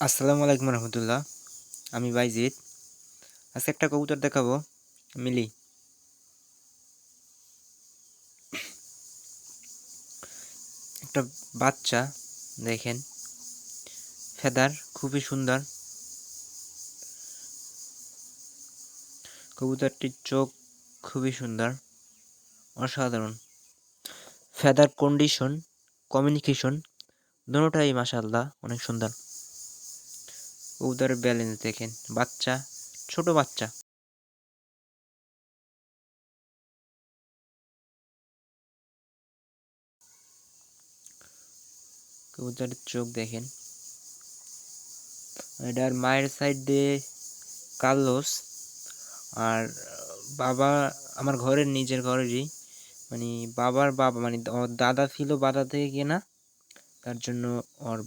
আসসালামু আলাইকুম রহমতুল্লাহ। আমি বাইজিৎ। আজকে একটা কবুতর দেখাবো, মিলি। একটা বাচ্চা, দেখেন, ফেদার খুবই সুন্দর। কবুতরটির চোখ খুবই সুন্দর, অসাধারণ। ফেদার কন্ডিশন, কমিউনিকেশন দুটোটাই মাশাআল্লাহ অনেক সুন্দর। কবুতরের ব্যালেন্স দেখেন, বাচ্চা, ছোট বাচ্চা। কবুতরের চোখ দেখেন। এটার মায়ের সাইড দিয়ে কার্লোস, আর বাবা আমার ঘরের নিজের ঘরেরই, মানে বাবার বাবা, মানে ওর দাদা ছিল, বাধা থেকে কেনা। তার জন্য ওর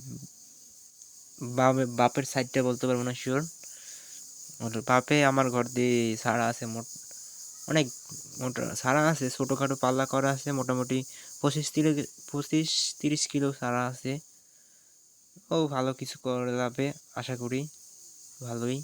বাপের সাইডটা বলতে পারবো না শিওর। ওর বাপে আমার ঘর দিয়ে ছাড়া আছে, অনেক মোটা ছাড়া আছে, ছোটোখাটো পাল্লা করা আছে, মোটামুটি 25-30 কিলো ছাড়া আছে। ও ভালো কিছু করে যাবে আশা করি, ভালোই।